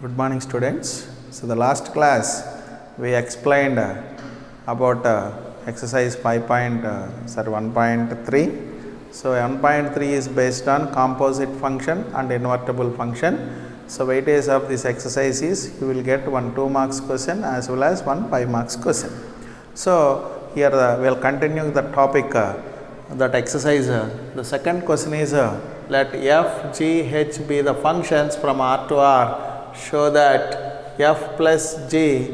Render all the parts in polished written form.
Good morning, students. So, the last class we explained about exercise 1.3. So, 1.3 is based on composite function and invertible function. So, weightage of this exercise is you will get one 2 marks question as well as one 5 marks question. So, here we will continue the topic that exercise. The second question is let f, g, h be the functions from R to R. Show that f plus g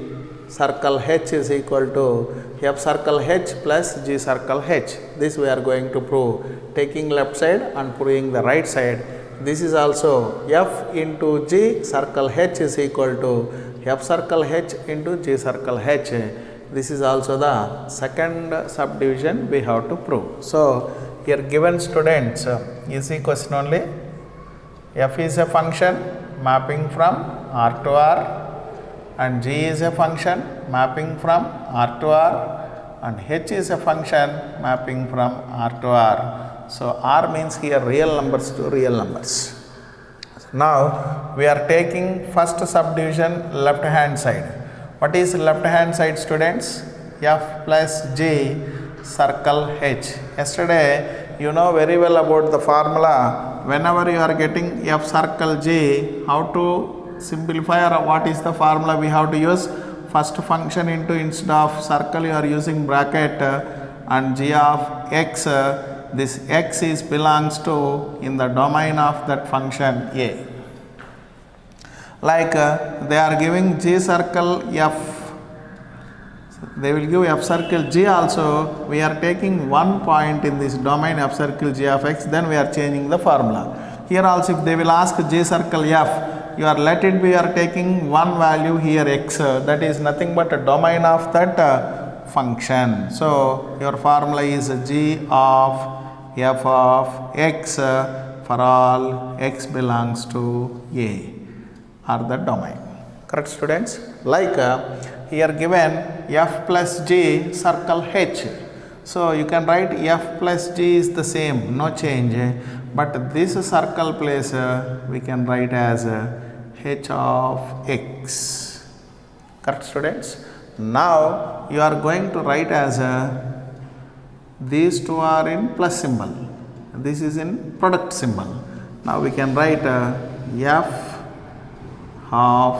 circle h is equal to f circle h plus g circle h. This we are going to prove, taking left side and proving the right side. This is also f into g circle h is equal to f circle h into g circle h. This is also the second subdivision we have to prove. So, here given students easy question only. F is a function mapping from R to R, and G is a function mapping from R to R, and H is a function mapping from R to R. So, R means here real numbers to real numbers. Now, we are taking first subdivision left hand side. What is left hand side, students? F plus G circle H. Yesterday you know very well about the formula. Whenever you are getting f circle g, how to simplify or what is the formula we have to use? First function into, instead of circle you are using bracket, and g of x, this x is belongs to in the domain of that function a. Like they are giving g circle f, they will give f circle g also. We are taking one point in this domain f circle g of x, then we are changing the formula. Here also if they will ask g circle f, you are let it be, you are taking one value here x, that is nothing but a domain of that function. So, your formula is g of f of x for all x belongs to a or the domain. Correct, students? Like here given f plus g circle h. So, you can write f plus g is the same, no change, but this circle place we can write as h of x. Correct, students? Now, you are going to write as these two are in plus symbol, this is in product symbol. Now, we can write f of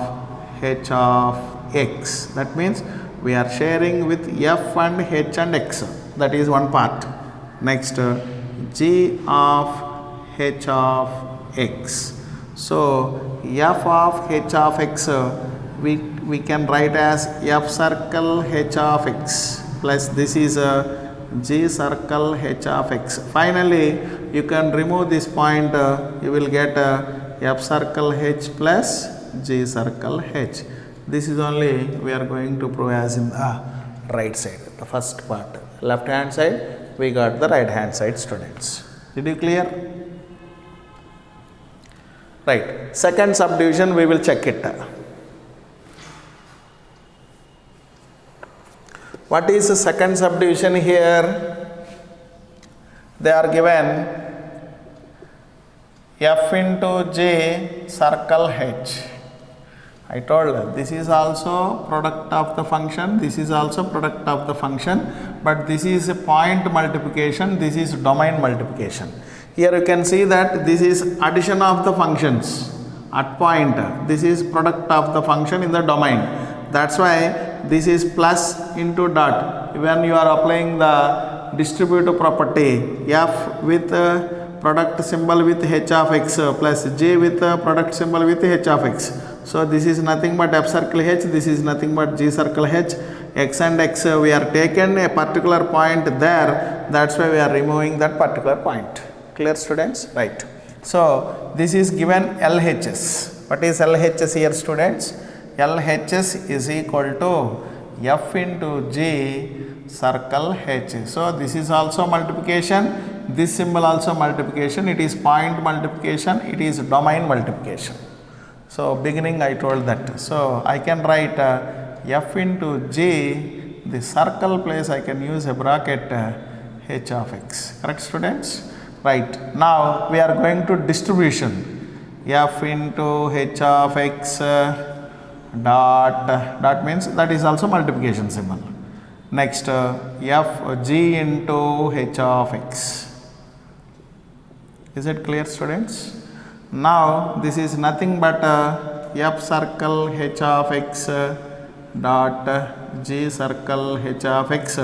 h of x. That means we are sharing with f and h and x, that is one part. Next g of h of x. So, f of h of x we can write as f circle h of x plus this is g circle h of x. Finally, you can remove this point, you will get f circle h plus g circle h. This is only we are going to prove as in the right side, the first part. Left hand side, we got the right hand side, students. Did you clear? Right. Second subdivision, we will check it. What is the second subdivision here? They are given f into j circle h. I told this is also product of the function, this is also product of the function, but this is a point multiplication, this is domain multiplication. Here you can see that this is addition of the functions at point, this is product of the function in the domain. That's why this is plus into dot. When you are applying the distributive property, f with product symbol with h of x plus j with product symbol with h of x. So, this is nothing but f circle h, this is nothing but g circle h, x and x we are taken a particular point there, that is why we are removing that particular point. Clear, students? Right. So, this is given LHS. What is LHS here, students? LHS is equal to f into g circle h. So, this is also multiplication, this symbol also multiplication, it is point multiplication, it is domain multiplication. So, beginning I told that. So, I can write f into g, the circle place I can use a bracket h of x. Correct, students? Right. Now, we are going to distribution. f into h of x dot means that is also multiplication symbol. Next f g into h of x. Is it clear, students? Now this is nothing but f circle h of x dot g circle h of x.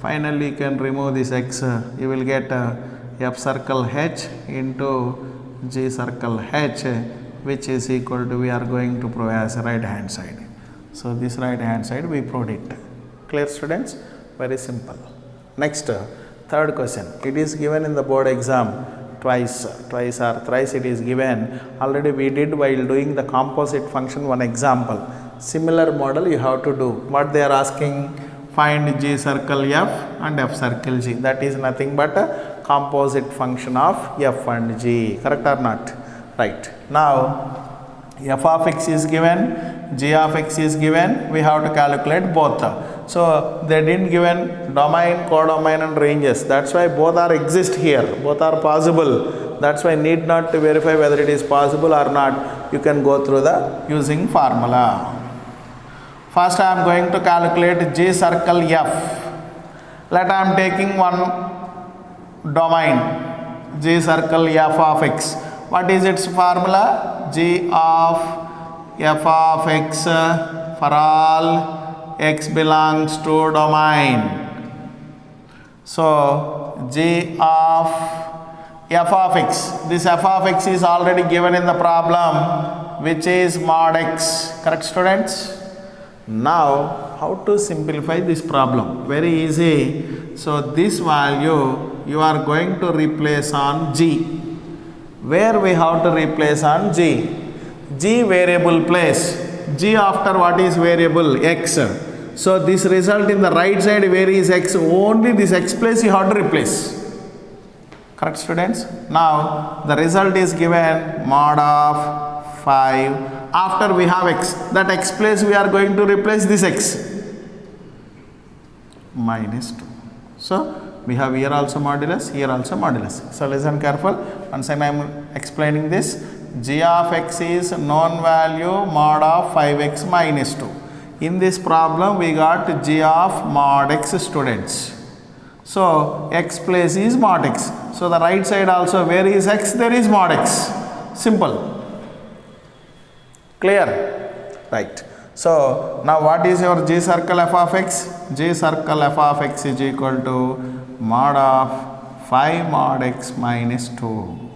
Finally you can remove this x, you will get f circle h into g circle h, which is equal to, we are going to prove as right hand side. So this right hand side we proved it. Clear, students? Very simple. Next, third question. It is given in the board exam twice or thrice it is given. Already we did while doing the composite function one example. Similar model you have to do. What they are asking? Find g circle f and f circle g. That is nothing but a composite function of f and g. Correct or not? Right. Now f of x is given, g of x is given, we have to calculate both. So they didn't given domain, codomain and ranges. That's why both are exist here, both are possible. That's why need not to verify whether it is possible or not. You can go through the using formula. First I am going to calculate g circle f. Let I am taking one domain, g circle f of x. What is its formula? G of f of x for all x belongs to domain. So g of f of x. This f of x is already given in the problem, which is mod x. Correct, students? Now how to simplify this problem? Very easy. So this value you are going to replace on g. Where we have to replace on g? G variable place. G after what is variable? X. So this result in the right side, where is x? Only this x place you have to replace. Correct, students? Now the result is given mod of 5. After we have x, that x place we are going to replace this x minus 2. So we have here also modulus, here also modulus. So listen careful. Once I am explaining this, g of x is known value mod of 5x minus 2. In this problem we got g of mod x, students. So x place is mod x. So the right side also, where is x? There is mod x. Simple. Clear? Right. So now what is your g circle f of x? G circle f of x is equal to mod of 5 mod x minus 2.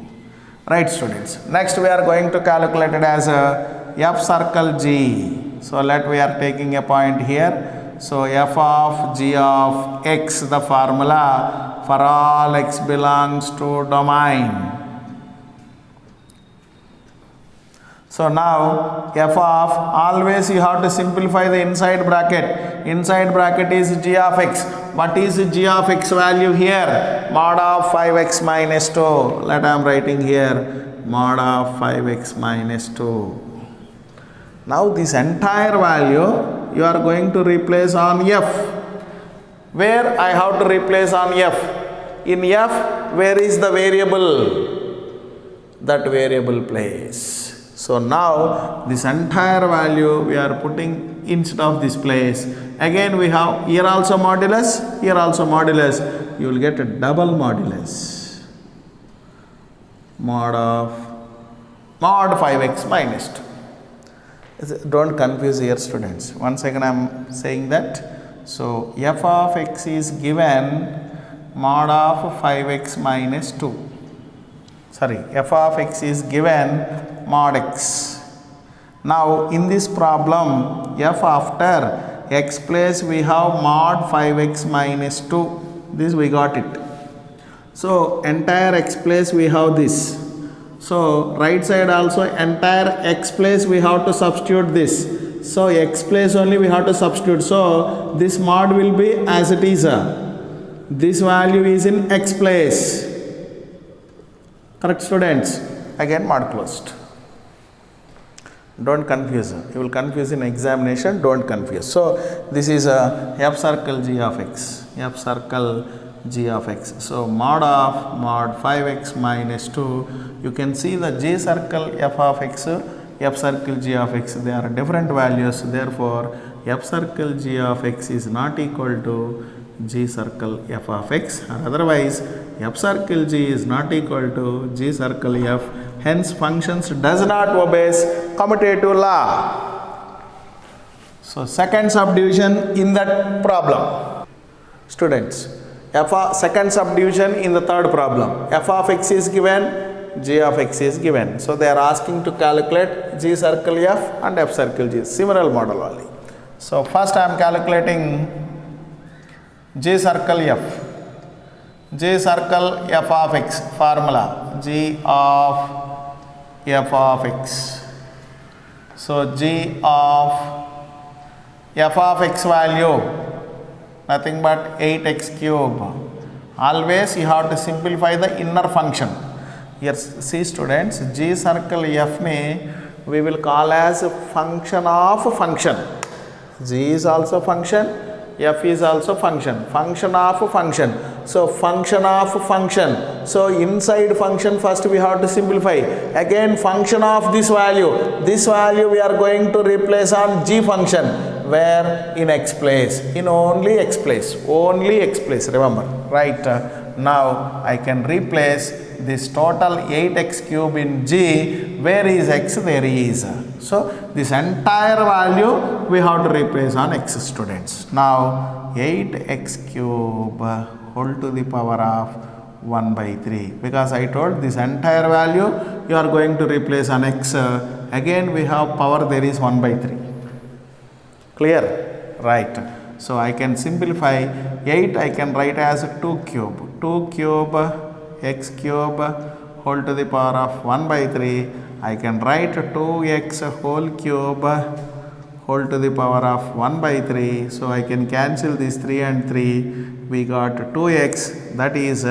Right, students. Next we are going to calculate it as f circle g. So let we are taking a point here. So f of g of x, the formula for all x belongs to domain. So now f of, always you have to simplify the inside bracket. Inside bracket is g of x. What is g of x value here? Mod of 5x minus 2. Let I am writing here mod of 5x minus 2. Now this entire value you are going to replace on f. Where I have to replace on f? In f, where is the variable? That variable place. So now this entire value we are putting instead of this place. Again we have here also modulus, here also modulus. You will get a double modulus. Mod 5x minus 2. Don't confuse here, students. Once again I am saying that. So f of x is given mod of 5x minus 2. Sorry, f of x is given mod x. Now in this problem, f after x place we have mod 5x minus 2. This we got it. So entire x place we have this. So right side also entire x place we have to substitute this. So x place only we have to substitute. So this mod will be as it is. This value is in x place. Correct, students? Again mod closed. Don't confuse. You will confuse in examination. Don't confuse. So this is f circle g of x. F circle g of x. So mod 5x minus 2, you can see the J circle f of x, f circle g of x, they are different values. Therefore, f circle g of x is not equal to g circle f of x, or otherwise f circle g is not equal to g circle f. Hence, functions does not obey commutative law. So, second subdivision in that problem. Students, second subdivision in the third problem. F of x is given, g of x is given. So, they are asking to calculate g circle f and f circle g. Similar model only. So, first I am calculating g circle f. G circle f of x formula, g of f of x. So, g of f of x value nothing but 8x cube. Always you have to simplify the inner function. Here see students, g circle f me we will call as function of function. G is also function, f is also function, function of function. So, function of function. So, inside function first we have to simplify. Again function of this value we are going to replace on g function. Where? In x place, in only x place, remember, right? Now, I can replace this total 8x cube in g. Where is x? There is. So, this entire value we have to replace on x, students. Now, 8x cube whole to the power of 1 by 3, because I told this entire value you are going to replace on x. Again we have power, there is 1 by 3. Clear? Right. So, I can simplify 8, I can write as 2 cube. 2 cube x cube whole to the power of 1 by 3. I can write 2x whole cube whole to the power of 1 by 3. So, I can cancel this 3 and 3. We got 2x, that is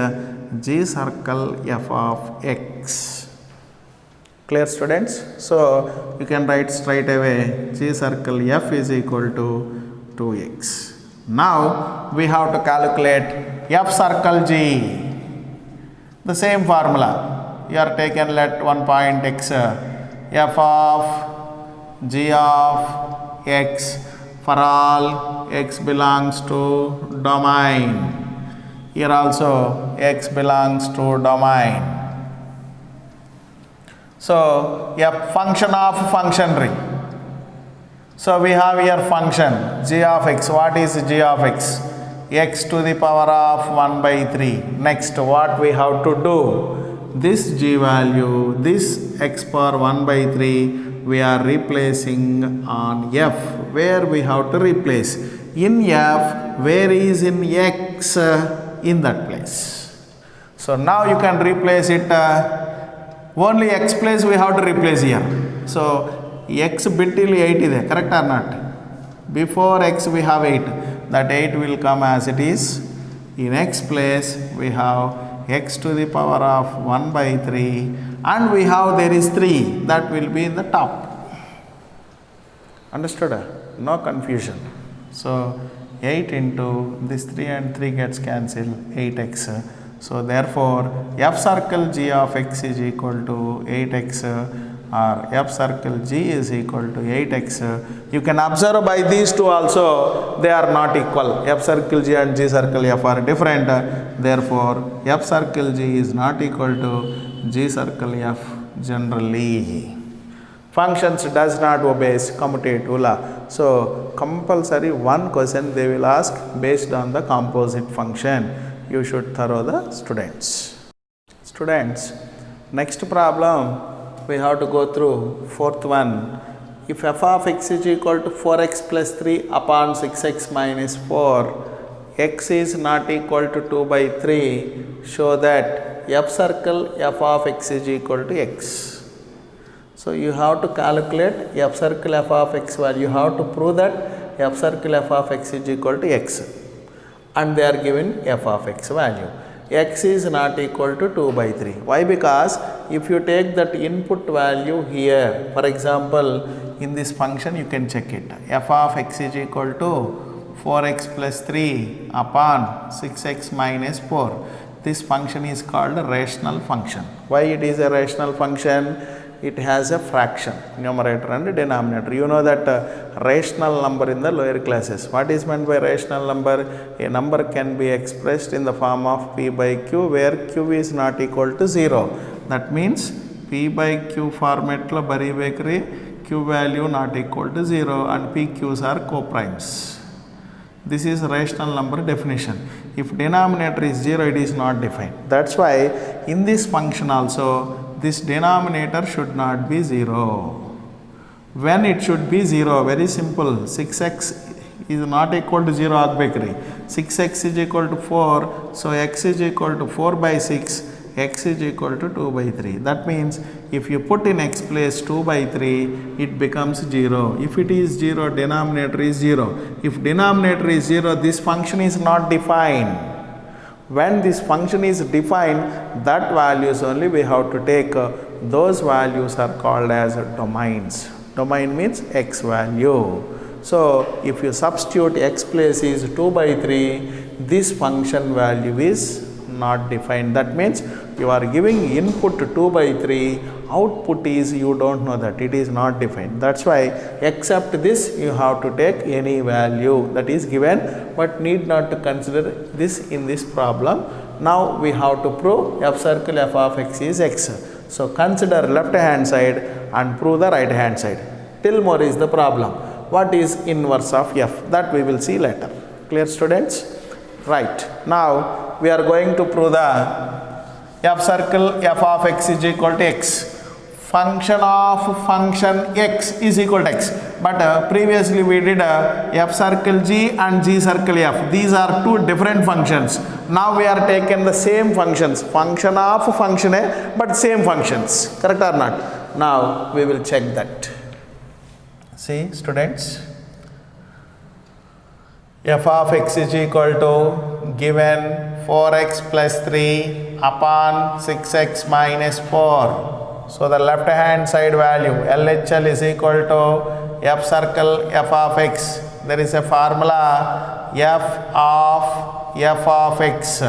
g circle f of x. Clear, students? So, you can write straight away g circle f is equal to 2x. Now, we have to calculate f circle g. The same formula. You are taken let one point x, f of g of x for all x belongs to domain. Here also x belongs to domain. So, a function of function ring. So, we have here function g of x. What is g of x? X to the power of 1 by 3. Next, what we have to do? This g value, this x power 1 by 3, we are replacing on f. Where we have to replace? In f, where is in x? In that place. So, now you can replace it. Only x place we have to replace here. So, x bit till 8 is there, correct or not? Before x we have 8. That 8 will come as it is. In x place we have x to the power of 1 by 3 and we have there is 3 that will be in the top. Understood? No confusion. So, 8 into this 3 and 3 gets cancelled, 8x. So, therefore, f circle g of x is equal to 8x or f circle g is equal to 8x. You can observe by these two also, they are not equal. F circle g and g circle f are different. Therefore, f circle g is not equal to g circle f generally. Functions does not obey commutative law. So, compulsory one question they will ask based on the composite function. You should thorough the students. Students, next problem we have to go through fourth one. If f of x is equal to 4x plus 3 upon 6x minus 4, x is not equal to 2 by 3, show that f circle f of x is equal to x. So, you have to calculate f circle f of x value. You have to prove that f circle f of x is equal to x and they are given f of x value. X is not equal to 2 by 3. Why? Because if you take that input value here, for example, in this function you can check it. F of x is equal to 4x plus 3 upon 6x minus 4. This function is called a rational function. Why it is a rational function? It has a fraction, numerator and denominator. You know that rational number in the lower classes. What is meant by rational number? A number can be expressed in the form of p by q, where q is not equal to 0. That means p by q format lo baribekre q value not equal to 0 and p q's are co-primes. This is rational number definition. If denominator is 0, it is not defined. That's why in this function also, this denominator should not be 0. When it should be 0? Very simple. 6x is not equal to 0 agbeekri. 6x is equal to 4. So x is equal to 4 by 6. X is equal to 2 by 3. That means if you put in x place 2 by 3, it becomes 0. If it is 0, denominator is 0. If denominator is 0, this function is not defined. When this function is defined, that values only we have to take. Those values are called as domains. Domain means x value. So if you substitute x place is 2 by 3, this function value is not defined. That means you are giving input 2 by 3, output is you don't know that, it is not defined. That's why except this you have to take any value that is given, but need not to consider this in this problem. Now we have to prove f circle f of x is x. So consider left hand side and prove the right hand side. Till more is the problem. What is inverse of f? That we will see later. Clear, students? Right. Now we are going to prove the f circle f of x is equal to x. Function of function x is equal to x. But previously we did f circle g and g circle f. These are two different functions. Now we are taking the same functions. Function of function a, but same functions. Correct or not? Now we will check that. See, students. F of x is equal to given 4x plus 3 upon 6x minus 4. So the left hand side value LHL is equal to f circle f of x. There is a formula f of x.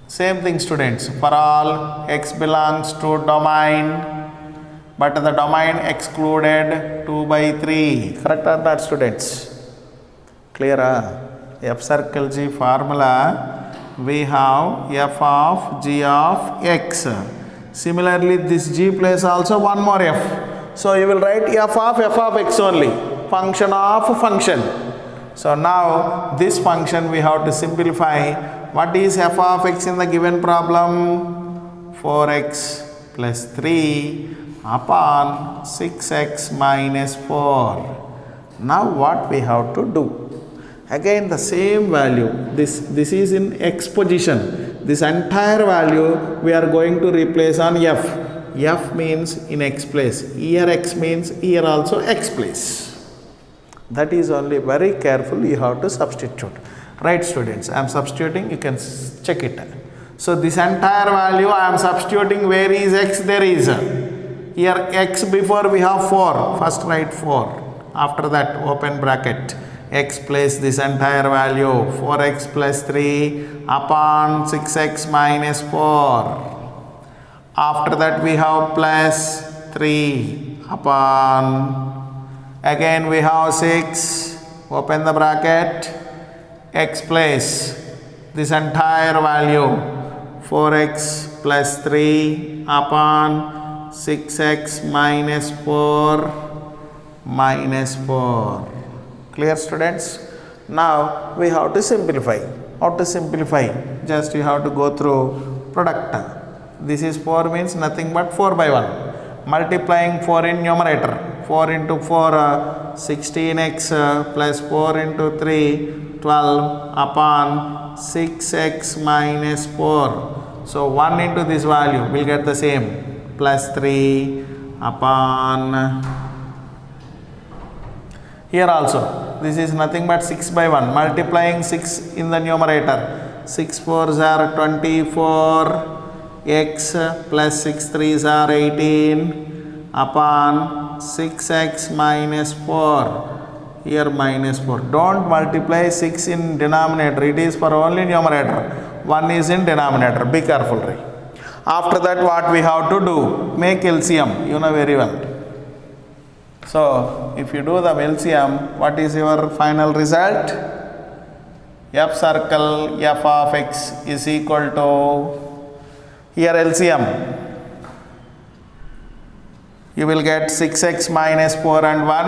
Same thing, students. For all x belongs to domain, but the domain excluded 2 by 3. Correct or not, students? Clear? F circle g formula, we have f of g of x. Similarly, this g place also one more f. So you will write f of x only. Function of function. So now this function we have to simplify. What is f of x in the given problem? 4x plus 3 upon 6x minus 4. Now what we have to do? Again the same value. This is in x position. This entire value we are going to replace on f. F means in x place. Here x means here also x place. That is only very careful you have to substitute. Right, students? I am substituting. You can check it. So this entire value I am substituting. Where is x? There is. Here x before we have 4. First write 4. After that open bracket. X place this entire value 4x plus 3 upon 6x minus 4. After that we have plus 3 upon, again we have 6, open the bracket, x place this entire value 4x plus 3 upon 6x minus 4 minus 4. Clear, students? Now we have to simplify. How to simplify? Just you have to go through product. This is 4 means nothing but 4 by 1. Multiplying 4 in numerator. 4 into 4 16x plus 4 into 3 12 upon 6x minus 4. So 1 into this value will get the same, plus 3 upon, here also this is nothing but 6 by 1, multiplying 6 in the numerator, 6 4s are 24, x plus 6 3s are 18 upon 6x minus 4. here minus 4. Don't multiply 6 in denominator, it is for only numerator. 1 is in denominator, be careful. After that what we have to do? Make LCM, you know very well. So if you do the LCM, what is your final result? F circle f of x is equal to, here LCM, you will get 6x minus 4 and 1,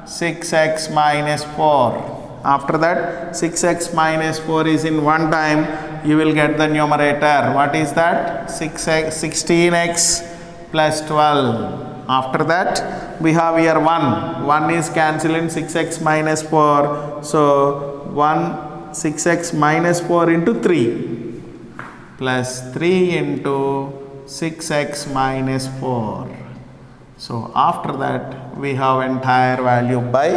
6x minus 4. After that 6x minus 4 is in one time, you will get the numerator. What is that? 16x plus 12. After that we have here 1 is cancelling 6x minus 4. So 6x minus 4 into 3 plus 3 into 6x minus 4. So after that we have entire value by,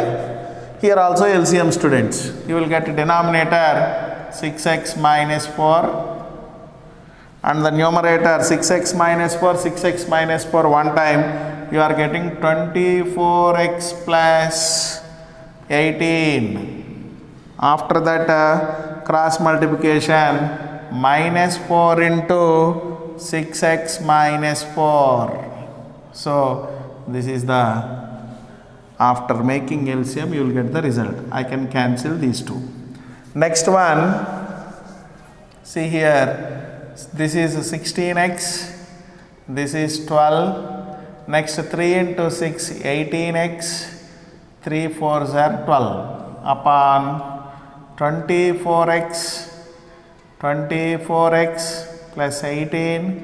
here also LCM students, you will get denominator 6x minus 4 and the numerator 6x minus 4, 6x minus 4 one time, you are getting 24x plus 18. After that cross multiplication, minus 4 into 6x minus 4. So this is the, after making LCM you will get the result. I can cancel these two. Next one, see here, this is 16x, this is 12, next 3 into 6, 18x, 3 4s are 12, upon 24x plus 18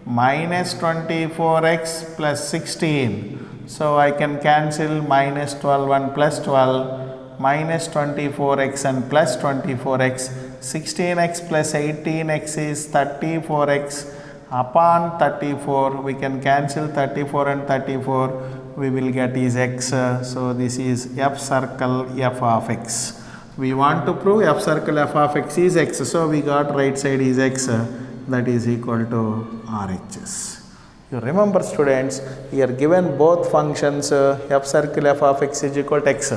minus 24x plus 16. So I can cancel minus 12 and plus 12, minus 24x and plus 24x, 16x plus 18x is 34x, upon 34 we can cancel 34 and 34, we will get is x. So this is f circle f of x. We want to prove f circle f of x is x, so we got right side is x, that is equal to RHS. You remember students, here given both functions f circle f of x is equal to x.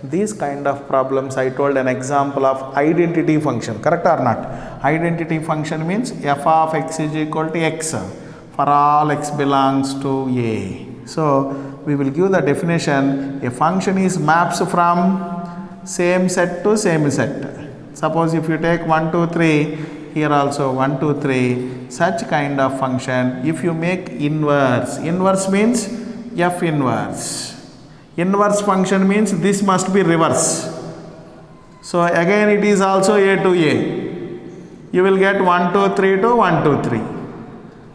These kind of problems I told an example of identity function, correct or not? Identity function means f of x is equal to x for all x belongs to A. So we will give the definition, a function is maps from same set to same set. Suppose if you take 1 2 3, here also 1 2 3, such kind of function, if you make inverse, inverse means f inverse, inverse function means this must be reverse. So again it is also A to A, you will get 1 2 3 to 1 2 3.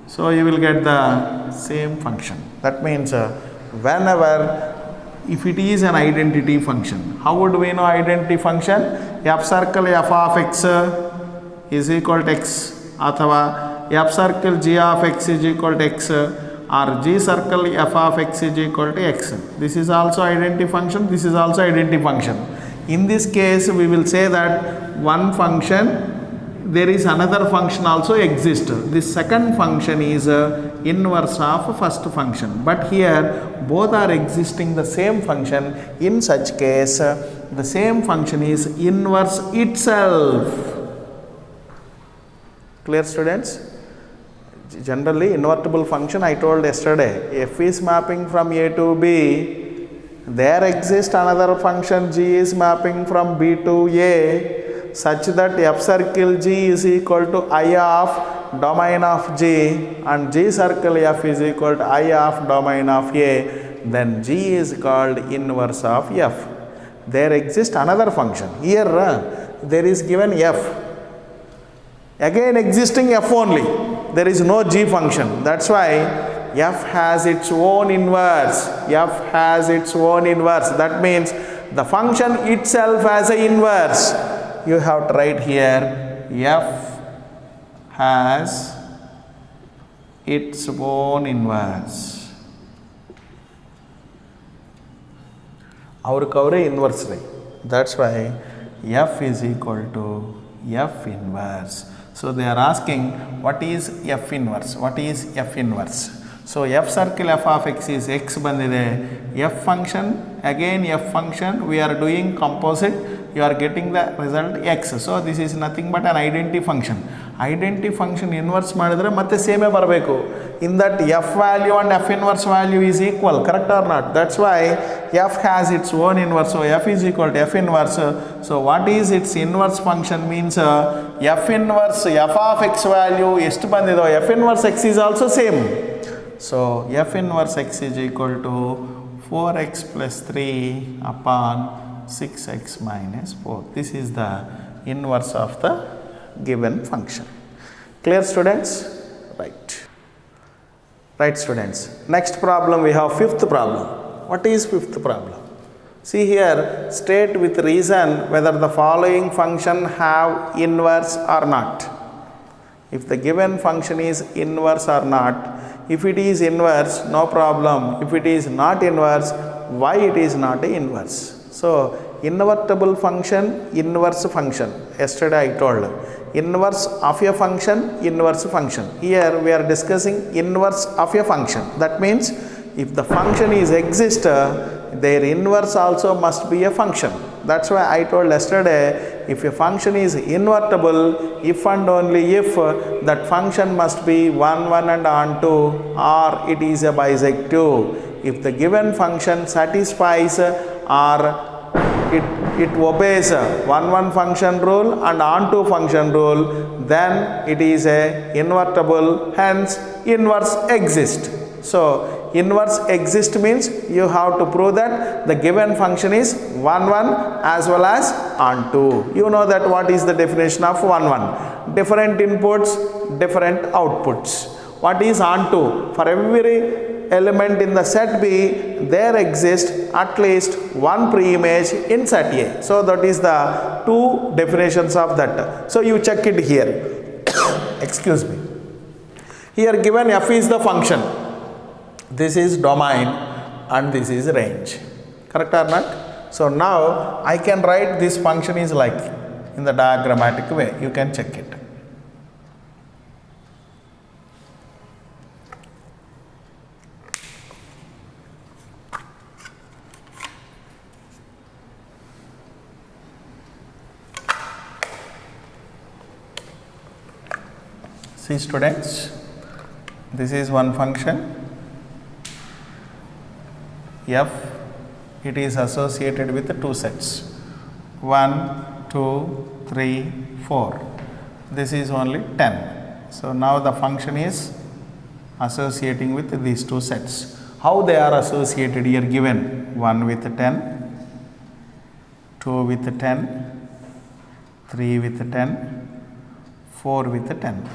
So you will get the same function. That means whenever, if it is an identity function, how would we know identity function? F circle f of x is equal to x, athava f circle g of x is equal to x, or g circle f of x is equal to x. This is also identity function, this is also identity function. In this case we will say that one function, there is another function also exists. This second function is inverse of first function, but here both are existing the same function. In such case the same function is inverse itself. Clear students? Generally invertible function I told yesterday, f is mapping from A to B, there exists another function g is mapping from B to A, such that f circle g is equal to I of domain of G and G circle f is equal to I of domain of A, then G is called inverse of f. There exists another function. Here there is given f, again existing f only, there is no G function. That's why f has its own inverse, f has its own inverse. That means the function itself has an inverse. You have to write here f has its own inverse. Our inverse, right? That's why f is equal to f inverse. So they are asking what is f inverse? What is f inverse? So f circle f of x is x bandide, f function again f function, we are doing composite, you are getting the result x. So this is nothing but an identity function. Identity function inverse ಮಾಡಿದ್ರೆ ಮತ್ತೆ ಸೇಮೇ ಬರಬೇಕು. In that f value and f inverse value is equal, correct or not? That's why f has its own inverse, so f is equal to f inverse. So what is its inverse function means f inverse f of x value ಎಷ್ಟು ಬಂದಿದೋ f inverse x is also same. So f inverse x is equal to 4x plus 3 upon 6x minus 4. This is the inverse of the given function. Clear, students? Right students. Next problem, we have fifth problem. What is fifth problem? See here, state with reason whether the following function have inverse or not. If the given function is inverse or not. If it is inverse, no problem. If it is not inverse, why it is not inverse? So invertible function, inverse function. Yesterday I told inverse of a function, inverse function. Here we are discussing inverse of a function. That means if the function is exist, their inverse also must be a function. That's why I told yesterday, if a function is invertible, if and only if that function must be 1, 1 and onto, or it is a bisective. If the given function satisfies or it obeys 1, 1 function rule and onto function rule, then it is a invertible, hence inverse exists. So inverse exist means you have to prove that the given function is 1, 1 as well as onto. You know that what is the definition of 1, 1? Different inputs, different outputs. What is onto? For every element in the set B, there exists at least one pre-image in set A. So that is the two definitions of that. So you check it here. Excuse me. Here given f is the function. This is domain and this is range. Correct or not? So now I can write this function is like in the diagrammatic way. You can check it. See students, this is one function f, it is associated with two sets 1, 2, 3, 4. This is only 10. So now the function is associating with these two sets. How they are associated here given? 1 with 10, 2 with 10, 3 with 10, 4 with 10.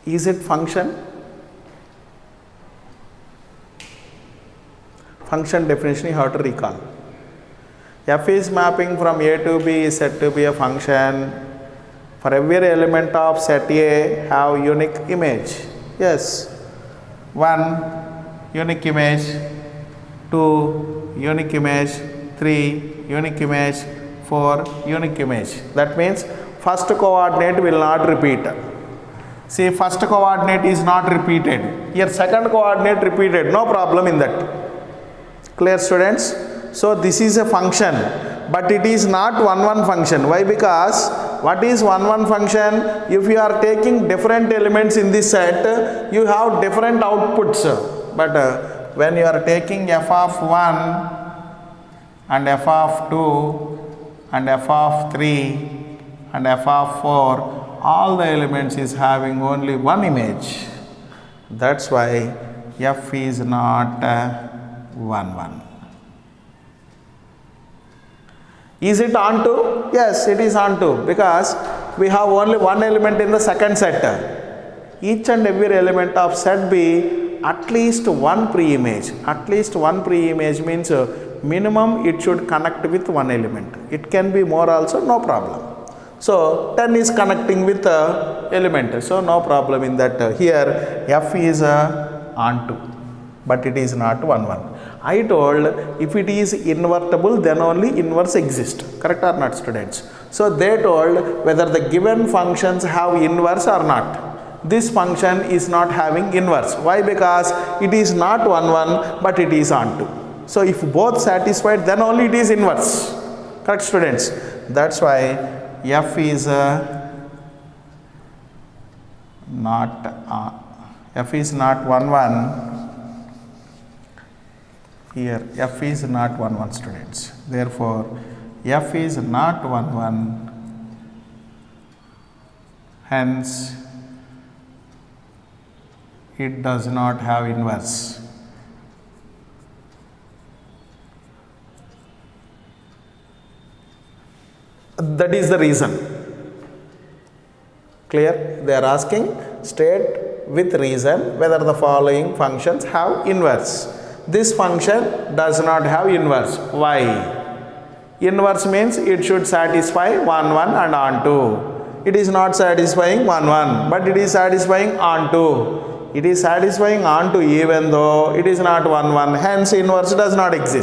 Is it function? Function definition you have to recall. F is mapping from A to B is said to be a function. For every element of set A have unique image. Yes. 1 unique image, 2 unique image, 3 unique image, 4 unique image. That means first coordinate will not repeat. See, first coordinate is not repeated. Here second coordinate repeated. No problem in that. Clear students? So this is a function, but it is not 1, 1 function. Why? Because what is 1, 1 function? If you are taking different elements in this set, you have different outputs. But when you are taking f of 1 and f of 2 and f of 3 and f of 4, all the elements is having only one image. That's why f is not 1, 1. Is it onto? Yes, it is onto, because we have only one element in the second set. Each and every element of set B at least one pre-image. At least one pre-image means minimum it should connect with one element. It can be more also, no problem. So 10 is connecting with element, so no problem in that. Here f is onto, but it is not 1, 1. I told if it is invertible, then only inverse exists. Correct or not, students? So they told whether the given functions have inverse or not. this function is not having inverse. Why? Because it is not 1 1 but it is onto. So if both satisfied, then only it is inverse. Correct, students? That's why f is not 1 1. Here f is not 1 1, students. Therefore f is not 1 1, hence it does not have inverse. That is the reason. Clear? They are asking, state with reason whether the following functions have inverse. This function does not have inverse. Why? Inverse means it should satisfy 1 1 and onto. It is not satisfying 1 1 but it is satisfying onto. It is satisfying onto even though it is not 1 1, hence inverse does not exist.